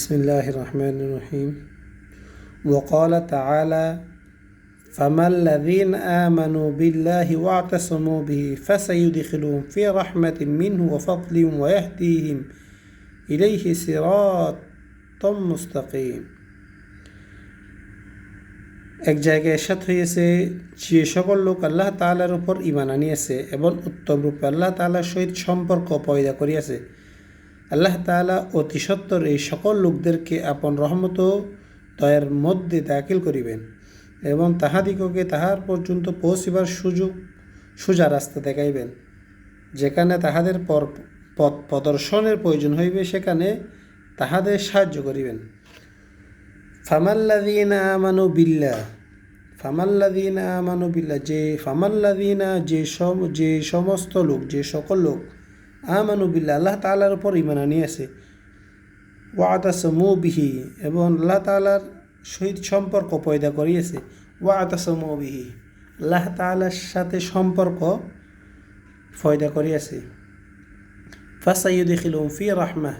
بسم الله الرحمن الرحيم. وقال تعالى: فما الذين آمنوا بالله واعتصموا به فسيدخلهم في رحمة منه وفضل ويهديهم إليه صراطا مستقيم। এক জায়গায় এরশাদ হয়েছে, যে সকল লোক আল্লাহ তাআলার উপর ঈমান আনিয়াছে এবং উত্তমরূপে আল্লাহ তাআলার সহিত সম্পর্ক পয়দা করিয়াছে, আল্লাহ তাআলা অতি সত্বর এই সকল লোকদেরকে আপন রহমত ও দয়ার মধ্যে দাখিল করিবেন এবং তাহাদিগকে তাহার পর্যন্ত পৌঁছিবার সোজা রাস্তা দেখাইবেন। যেখানে তাহাদের পথ প্রদর্শনের প্রয়োজন হইবে সেখানে তাহাদের সাহায্য করিবেন। ফামাল্লাযীনা আমানু বিল্লাহ, যে সমস্ত লোক, যে সকল লোক আমানু বিল্লাহ আল্লাহ তাআলার উপর ঈমান আনিয়াছে, ওয়াতাসমু বিহি এবং আল্লাহ তাআলার সহিত সম্পর্ক পয়দা করিয়েছে, ওয়াতাসমু বিহি আল্লাহ তাআলার সাথে সম্পর্ক পয়দা করিয়াছে, ফাসাইয়ুদখিলুহুম ফি রাহমাহ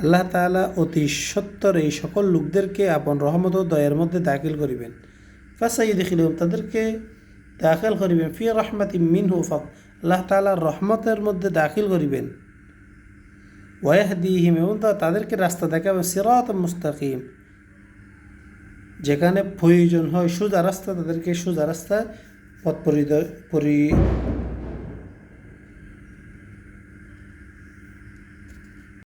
আল্লাহ তাআলা অতি সত্বর এই সকল লোকদেরকে আপন রহমত ও দয়ার মধ্যে দাখিল করিবেন। ফাসাইয়ুদখিলুহুম তাদেরকে দাখিল করিবেন ফি রাহমাতিম মিনহু আল্লাহ তাআলার রহমতের মধ্যে দাখিল করিবেন। ওয়াহদিহিম এবং তাদেরকে রাস্তা দেখাবেন সিরাতাম মুস্তাকিম, যেখানে প্রয়োজন হয় সোজা রাস্তা তাদেরকে সোজা রাস্তা পথ